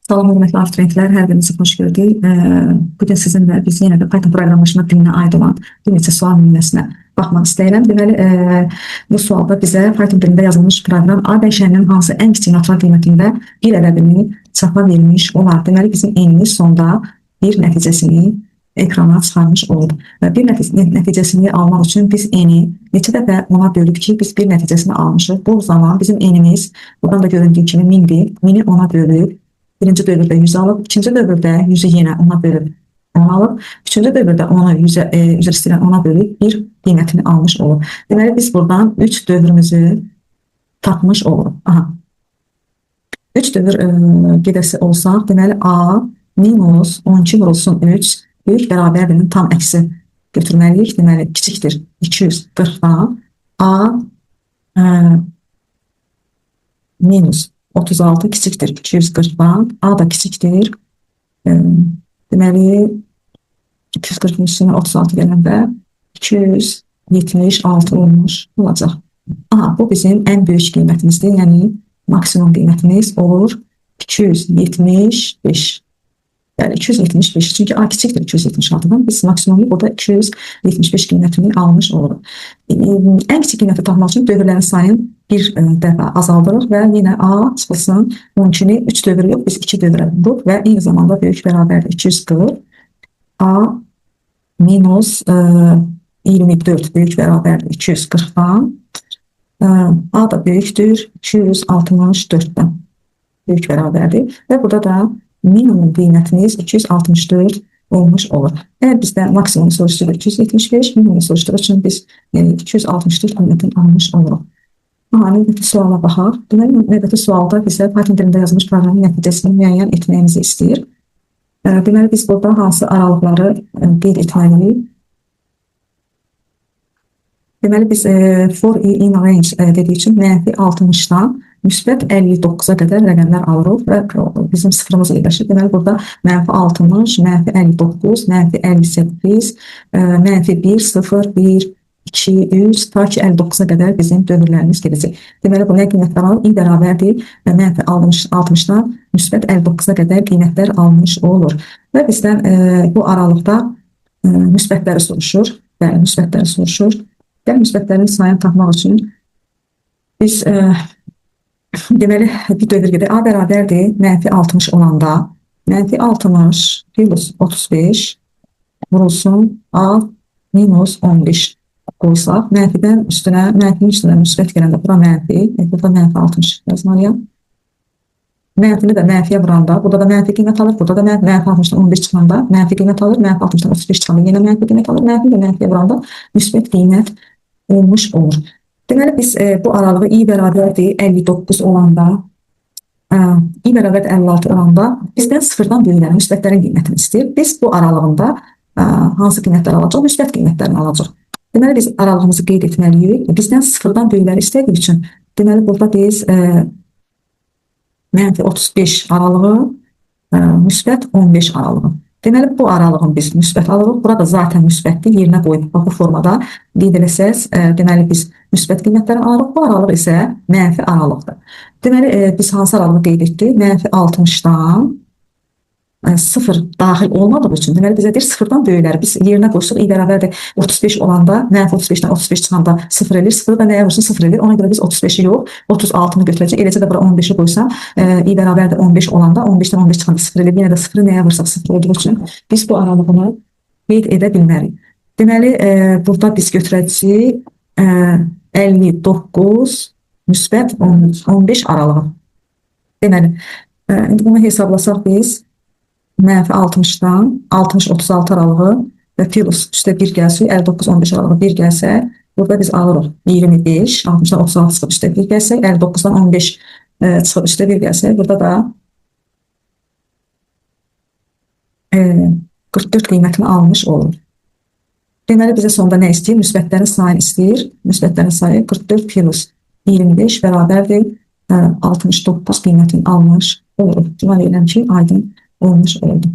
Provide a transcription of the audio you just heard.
Salam, hörmətli abituriyentlər, hər birinizi xoş gördük. Bugün sizinlə biz yenə də Python proqramlaşma dilinə aid olan bir neçə sual nümunəsinə baxmaq istəyirəm. Deməli, bu sualda bizə Python dilində yazılmış proqram A dəyişəninin hansı ən kiçik natural qiymətində bir ədədini çapa vermiş olar. Deməli, bizim enimiz sonda bir nəticəsini ekrana çıxarmış olub. Bir nəticəsini almaq üçün biz eni neçə dəfə ona bölüb ki, biz bir nəticəsini almışıq. Bu zaman bizim enimiz, buradan da göründüyü kimi 1000-dir. 1000-i ona bölüb. Birinci dövrdə 100 alıb, ikinci dövrdə 100-ü yenə ona bölüb 10 alıb, üçüncü dövrdə onu 100-ə üzr istəyirəm ona bölüb bir qiymətini almış olub. Deməli, biz buradan 3 dövrümüzü tapmış oluruq. Aha. 3 dövr gedəsi olsaq, deməli A minus 12 vurulsun 3 böyük bərabərinin tam əksi götürməliyik. Deməli, kiçikdir 240-dan A minus 36 kiçikdir 240-dan, A da kiçikdir. Deməli, 240-ın üstünə 36 gələndə 276 olmuş olacaq. Aha, bu bizim ən böyük qiymətimizdir. Yəni, maksimum qiymətimiz olur 275. Yəni, 275. Çünki A kiçikdir 276-dan. Biz maksimumu burada 275 qiymətini almış oluruq. Ən kiçik qiyməti tapmaq üçün dövrlərin sayını bir dəfə azaldırıq və yenə A çıxılsın 12-ni 3 dövr yox, biz 2 dövrə vuruq və eyni zamanda böyük bərabərdir 240. A minus 24 böyük bərabərdir 240-dan. A da böyükdür 264-dən böyük bərabərdir və burada da minimum qiymətimiz 264 olmuş olur. Əgər bizdə maksimum soruşduğu 275, minimum soruşduğu üçün biz 264 qiymətini almış oluruq. Növbəti suala baxaq. Deməli, növbəti sualda bizə Python dilində yazılmış proqramın nəticəsini müəyyən etməyimizi istəyir. Deməli, biz burada hansı aralıqları qeyd etməliyik? Deməli, biz for in range dediyi üçün mənfi 60-dan müsbət 59-a qədər rəqəmlər alırıq və bizim sıfırımız yerləşir. Deməli, burada mənfi 60, mənfi 59, mənfi 58, mənfi 1, 0, 1, 2, 3, ta ki 59-a qədər bizim dövrlərimiz gedəcək. Deməli, bu nə qiymətlər alır? I bərabərdir və mənfi 60-dan müsbət 59-a qədər qiymətlər almış olur. Və bizdən bu aralıqda müsbətləri soruşur. Bəli, müsbətləri soruşur. Yəni, müsbətlərin sayını tapmaq üçün biz deməli, bir dövr gedək. A bərabərdir mənfi 60 olanda mənfi 60 plus 35 vurulsun A minus 15 qoysaq, mənfinin üstünə müsbət gələndə bura mənfi, burada mənfi 60 yazmalıyam. Mənfini də mənfiyə vuranda, burada da mənfi qiymət alır, burada da mənfi 60-dan 15 çıxanda mənfi qiymət alır, mənfi 60-dan 35 çıxanda yenə mənfi qiymət alır, mənfi də mənfiyə vuranda müsbət qiymət olmuş olur. Deməli, biz bu aralığı i bərabərdir 59 olanda, i bərabərdir 56 olanda bizdən sıfırdan böyüklərin müsbətlərin qiymətini istəyir. Biz bu aralığında hansı qiymətlər alacaq? Müsbət qiymətlərini alacaq. Deməli, biz aralığımızı qeyd etməliyik. Bizdən sıfırdan böyükləri istədiyi üçün, deməli, burada biz mənfi 35 aralığı, müsbət 15 aralığı. Deməli, bu aralığın biz müsbət alırıq. Burada zaten müsbətdir, yerinə qoyub. Bu formada qeyd eləsəz, deməli, biz müsbət qiymətləri alırıq. Bu aralıq isə mənfi aralıqdır. Deməli, biz hansı aralığı qeyd etdik? Mənfi 60-dan 0 daxil olmadığı üçün, deməli, bizə deyir, sıfırdan böyükləri biz yerinə qoysuq, i bərabərdir 35 olanda, mənfi 35-dən 35 çıxanda 0 elir, 0 da nəyə vursun 0 elir, ona görə biz 35-i yox, 36-nı götürəcək, eləcə də bura 15-i qoysam, i bərabərdir 15 olanda, 15-dən 15 çıxanda 0 elir, yenə də 0-ı nəyə vursaq 0 olduğu üçün, biz bu aralığını qeyd edə bilmərik. Deməli, burada biz götürəcəyik 59 müsbət 15 aralığı. Deməli, indi bunu hesablasaq biz, mənfi 60-dan 60-36 aralığı və plus üstə 1 gəlsə, 59-15 aralığı 1 gəlsə, burada biz alırıq 25, 60-dan 36 çıxıb üstə 1 gəlsə, 59-dan 15 çıxıb üstə 1 gəlsə, burada da 44 qiymətini almış olur. Deməli, bizə sonda nə istəyir? Müsbətlərin sayını istəyir. Müsbətlərin sayı 44 plus 25 bərabərdir 69 qiymətini almış olur. Deməli, eləm ki, aydın olmuş oldu.